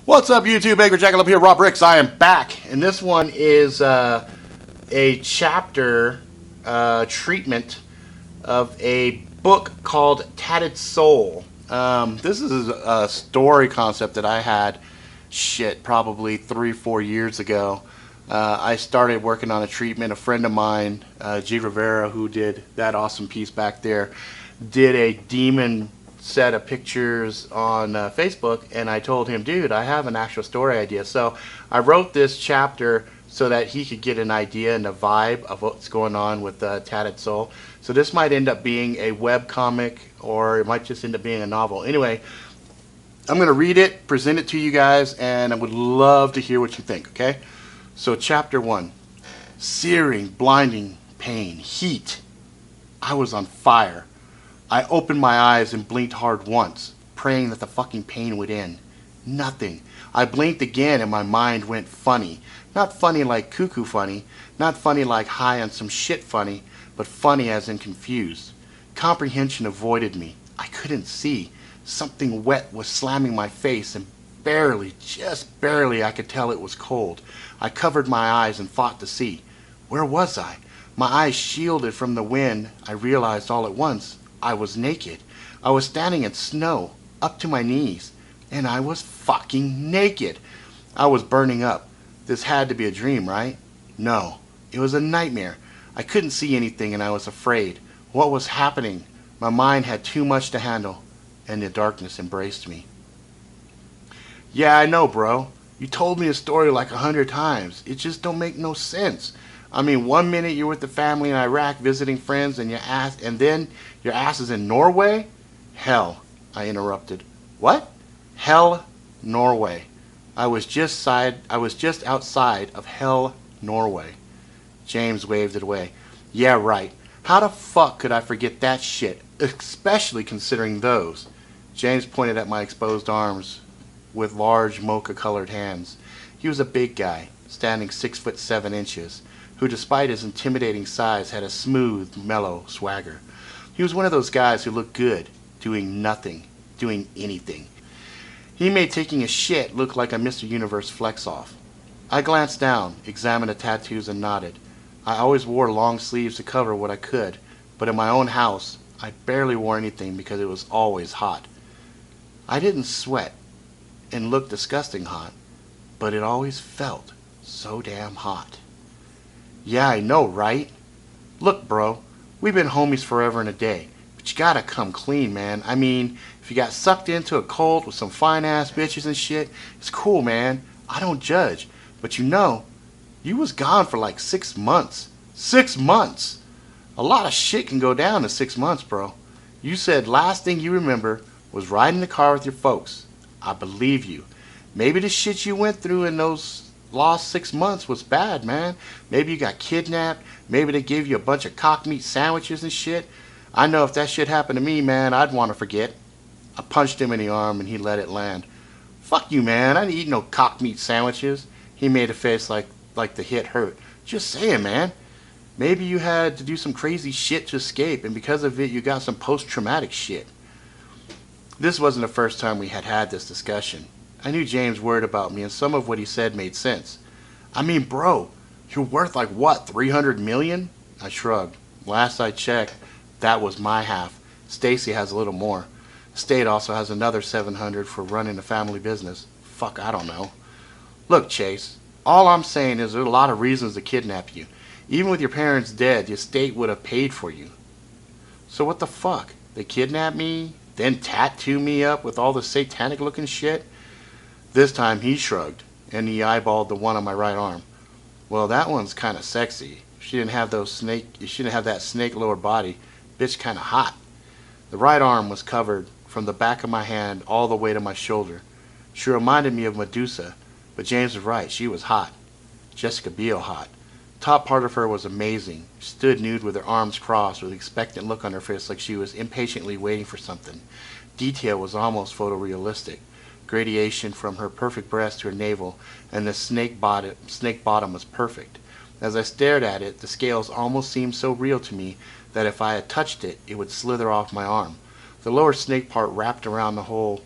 What's up, YouTube? Baker Jackalope here, Rob Ricks. I am back, and this one is a chapter treatment of a book called Tatted Soul. This is a story concept that I had, probably 3-4 years ago. I started working on a treatment. A friend of mine, G. Rivera, who did that awesome piece back there, did a demon set of pictures on Facebook, and I told him, dude, I have an actual story idea. So I wrote this chapter so that he could get an idea and a vibe of what's going on with Tatted Soul. So this might end up being a web comic, or it might just end up being a novel. Anyway, I'm going to read it, present it to you guys, and I would love to hear what you think, okay? So chapter 1. Searing, blinding pain, heat. I was on fire. I opened my eyes and blinked hard once, praying that the fucking pain would end. Nothing. I blinked again and my mind went funny. Not funny like cuckoo funny, not funny like high on some shit funny, but funny as in confused. Comprehension avoided me. I couldn't see. Something wet was slamming my face, and barely, just barely, I could tell it was cold. I covered my eyes and fought to see. Where was I? My eyes shielded from the wind. I realized all at once I was naked. I was standing in snow, up to my knees, and I was fucking naked. I was burning up. This had to be a dream, right? No, it was a nightmare. I couldn't see anything and I was afraid. What was happening? My mind had too much to handle, and the darkness embraced me. Yeah, I know, bro. You told me a story like 100 times. It just don't make no sense. I mean, 1 minute you're with the family in Iraq visiting friends, and then your ass is in Norway? Hell, I interrupted. What? Hell, Norway. I was just outside of Hell, Norway. James waved it away. Yeah, right. How the fuck could I forget that shit, especially considering those? James pointed at my exposed arms with large mocha-colored hands. He was a big guy, standing 6'7", who despite his intimidating size had a smooth, mellow swagger. He was one of those guys who looked good, doing nothing, doing anything. He made taking a shit look like a Mr. Universe flex-off. I glanced down, examined the tattoos, and nodded. I always wore long sleeves to cover what I could, but in my own house, I barely wore anything because it was always hot. I didn't sweat and look disgusting hot, but it always felt so damn hot. Yeah, I know, right? Look, bro, we've been homies forever and a day, but you gotta come clean, man. I mean, if you got sucked into a cult with some fine-ass bitches and shit, it's cool, man. I don't judge. But you was gone for like 6 months. 6 months! A lot of shit can go down in 6 months, bro. You said last thing you remember was riding the car with your folks. I believe you. Maybe the shit you went through in those lost 6 months was bad, man. Maybe you got kidnapped. Maybe they gave you a bunch of cock meat sandwiches and shit. I know if that shit happened to me, man, I'd want to forget. I punched him in the arm and he let it land. Fuck you, man. I didn't eat no cock meat sandwiches. He made a face like the hit hurt. Just saying, man. Maybe you had to do some crazy shit to escape, and because of it you got some post-traumatic shit. This wasn't the first time we had this discussion. I knew James worried about me, and some of what he said made sense. I mean, bro, you're worth like what, 300 million? I shrugged. Last I checked, that was my half. Stacy has a little more. The state also has another 700 for running the family business. Fuck, I don't know. Look, Chase, all I'm saying is there's a lot of reasons to kidnap you. Even with your parents dead, the estate would have paid for you. So what the fuck? They kidnap me, then tattoo me up with all the satanic looking shit? This time he shrugged, and he eyeballed the one on my right arm. Well, that one's kinda sexy. She didn't have that snake lower body. Bitch kinda hot. The right arm was covered from the back of my hand all the way to my shoulder. She reminded me of Medusa, but James was right, she was hot. Jessica Biel hot. Top part of her was amazing. She stood nude with her arms crossed with an expectant look on her face like she was impatiently waiting for something. Detail was almost photorealistic. Gradation from her perfect breast to her navel, and the snake bottom was perfect. As I stared at it, the scales almost seemed so real to me that if I had touched it, it would slither off my arm. The lower snake part wrapped around the whole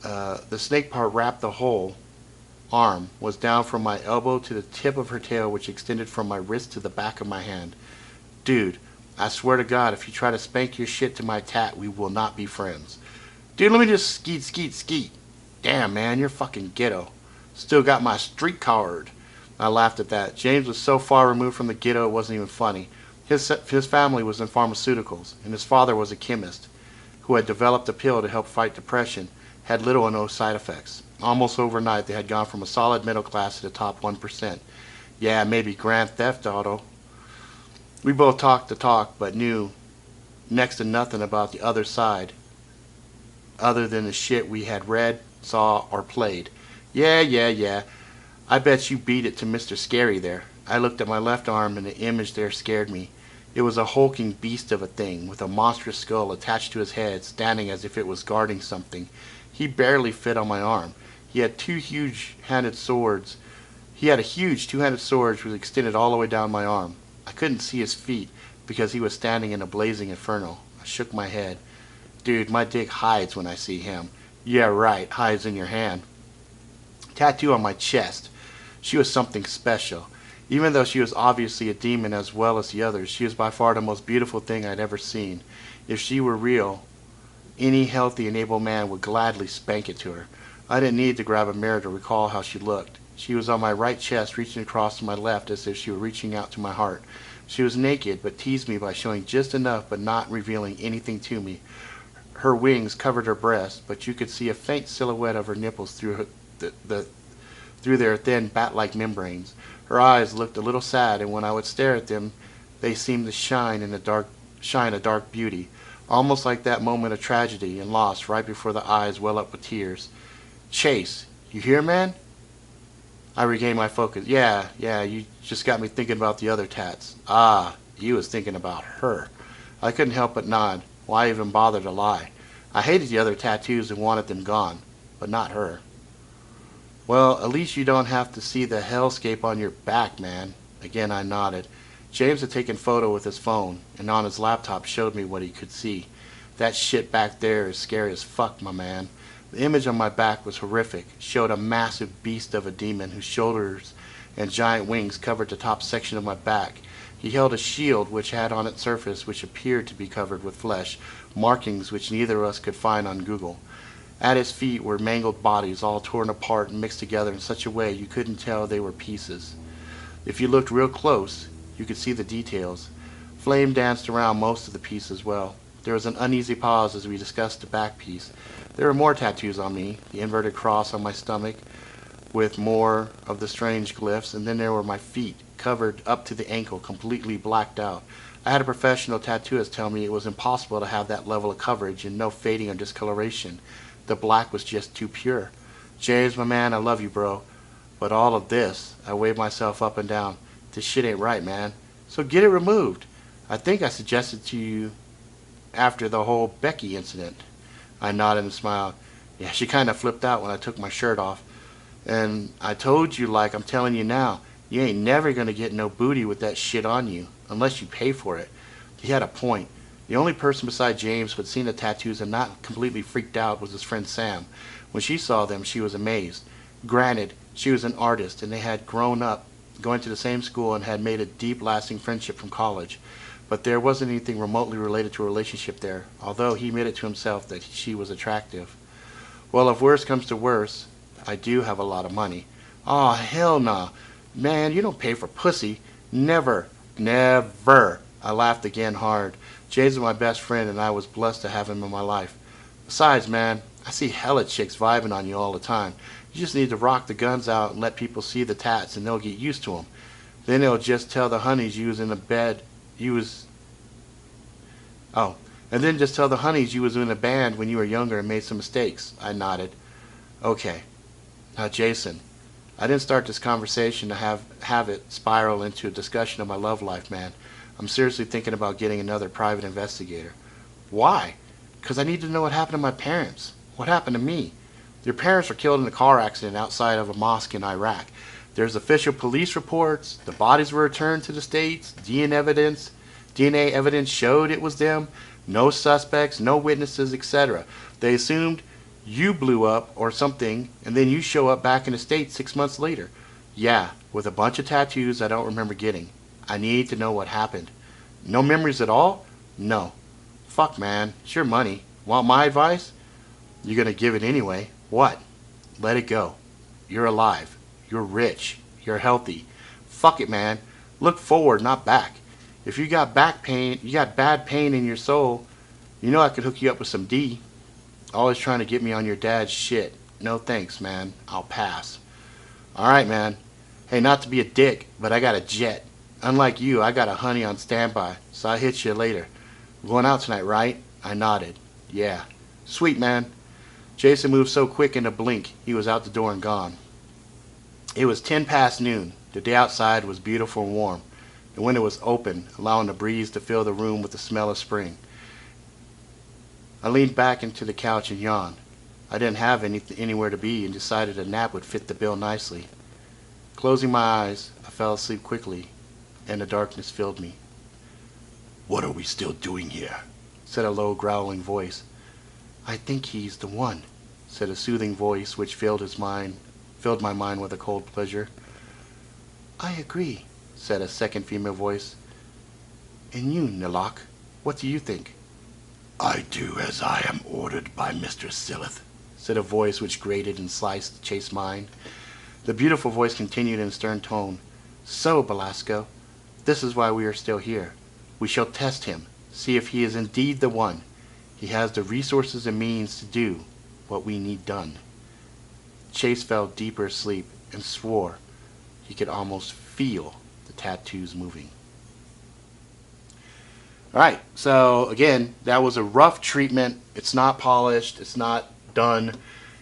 The snake part wrapped the whole arm, was down from my elbow to the tip of her tail, which extended from my wrist to the back of my hand. Dude, I swear to God, if you try to spank your shit to my tat, we will not be friends. Dude, let me just skeet. Damn, man, you're fucking ghetto. Still got my street card. I laughed at that. James was so far removed from the ghetto it wasn't even funny. His family was in pharmaceuticals, and his father was a chemist who had developed a pill to help fight depression, had little or no side effects. Almost overnight, they had gone from a solid middle class to the top 1%. Yeah, maybe Grand Theft Auto. We both talked the talk, but knew next to nothing about the other side, other than the shit we had read, saw, or played. Yeah. I bet you beat it to Mr. Scary there. I looked at my left arm, and the image there scared me. It was a hulking beast of a thing, with a monstrous skull attached to his head, standing as if it was guarding something. He barely fit on my arm. He had a huge two-handed sword which extended all the way down my arm. I couldn't see his feet because he was standing in a blazing inferno. I shook my head. Dude, my dick hides when I see him. Yeah, right, hides in your hand. Tattoo on my chest. She was something special. Even though she was obviously a demon as well as the others, she was by far the most beautiful thing I'd ever seen. If she were real, any healthy and able man would gladly spank it to her. I didn't need to grab a mirror to recall how she looked. She was on my right chest, reaching across to my left as if she were reaching out to my heart. She was naked, but teased me by showing just enough but not revealing anything to me. Her wings covered her breast, but you could see a faint silhouette of her nipples through their thin bat-like membranes. Her eyes looked a little sad, and when I would stare at them, they seemed to shine a dark beauty, almost like that moment of tragedy and loss right before the eyes well up with tears. Chase, you here, man? I regained my focus. Yeah, you just got me thinking about the other tats. Ah, you was thinking about her. I couldn't help but nod. Why even bother to lie? I hated the other tattoos and wanted them gone, but not her. Well, at least you don't have to see the hellscape on your back, man. Again, I nodded. James had taken photo with his phone, and on his laptop showed me what he could see. That shit back there is scary as fuck, my man. The image on my back was horrific. It showed a massive beast of a demon whose shoulders and giant wings covered the top section of my back. He held a shield which had on its surface which appeared to be covered with flesh, markings which neither of us could find on Google. At his feet were mangled bodies, all torn apart and mixed together in such a way you couldn't tell they were pieces. If you looked real close, you could see the details. Flame danced around most of the piece as well. There was an uneasy pause as we discussed the back piece. There were more tattoos on me, the inverted cross on my stomach with more of the strange glyphs, and then there were my feet, covered up to the ankle, completely blacked out. I had a professional tattooist tell me it was impossible to have that level of coverage and no fading or discoloration. The black was just too pure. James, my man, I love you, bro. But all of this, I waved myself up and down. This shit ain't right, man. So get it removed. I think I suggested to you after the whole Becky incident. I nodded and smiled. Yeah, she kind of flipped out when I took my shirt off. And I told you like I'm telling you now, you ain't never gonna get no booty with that shit on you, unless you pay for it. He had a point. The only person beside James who had seen the tattoos and not completely freaked out was his friend Sam. When she saw them, she was amazed. Granted, she was an artist, and they had grown up going to the same school and had made a deep, lasting friendship from college. But there wasn't anything remotely related to a relationship there, although he admitted to himself that she was attractive. Well, if worse comes to worse, I do have a lot of money. Aw, hell nah. Man, you don't pay for pussy. Never. Never. I laughed again hard. Jay's my best friend, and I was blessed to have him in my life. Besides, man, I see hella chicks vibing on you all the time. You just need to rock the guns out and let people see the tats, and they'll get used to them. Then they'll just tell the honeys you was in the bed. And then just tell the honeys you was in a band when you were younger and made some mistakes. I nodded. Okay. Now, Jason, I didn't start this conversation to have it spiral into a discussion of my love life, man. I'm seriously thinking about getting another private investigator. Why? Because I need to know what happened to my parents. What happened to me? Your parents were killed in a car accident outside of a mosque in Iraq. There's official police reports. The bodies were returned to the States. DNA evidence showed it was them. No suspects, no witnesses, etc. They assumed You blew up or something, and then you show up back in the States 6 months later. Yeah, with a bunch of tattoos I don't remember getting. I need to know what happened. No memories at all? No. Fuck, man. It's your money. Want my advice? You're gonna give it anyway. What? Let it go. You're alive. You're rich. You're healthy. Fuck it, man. Look forward, not back. If you got back pain, you got bad pain in your soul, you know I could hook you up with some D. Always trying to get me on your dad's shit. No thanks, man. I'll pass. Alright, man. Hey, not to be a dick, but I got a jet. Unlike you, I got a honey on standby, so I'll hit you later. We're going out tonight, right? I nodded. Yeah. Sweet, man. Jason moved so quick in a blink, he was out the door and gone. It was 10 past noon. The day outside was beautiful and warm. The window was open, allowing the breeze to fill the room with the smell of spring. I leaned back into the couch and yawned. I didn't have anywhere to be and decided a nap would fit the bill nicely. Closing my eyes, I fell asleep quickly, and the darkness filled me. "What are we still doing here?" said a low, growling voice. "I think he's the one," said a soothing voice which filled my mind with a cold pleasure. "I agree," said a second female voice. "And you, Nilok, what do you think?" "I do as I am ordered by Mr. Silith," said a voice which grated and sliced the chaste mind. The beautiful voice continued in a stern tone. "So, Belasco, this is why we are still here. We shall test him, see if he is indeed the one. He has the resources and means to do what we need done." Chase fell deeper asleep and swore he could almost feel the tattoos moving. Alright, so again, that was a rough treatment. It's not polished, it's not done.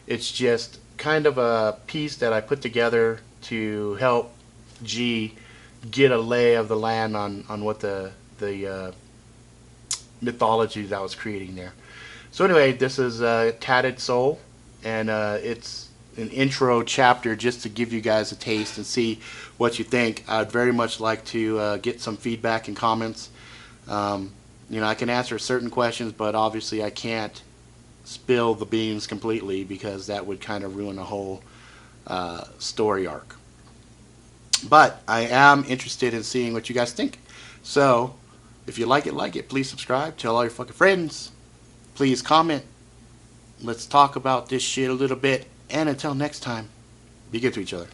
It's just kind of a piece that I put together to help G get a lay of the land on what the mythology that I was creating there. So anyway, this is Tatted Soul, and it's an intro chapter just to give you guys a taste and see what you think. I'd very much like to get some feedback and comments. You know, I can answer certain questions, but obviously I can't spill the beans completely because that would kind of ruin the whole story arc. But I am interested in seeing what you guys think. So if you like it, please subscribe, tell all your fucking friends, please comment. Let's talk about this shit a little bit, and until next time, be good to each other.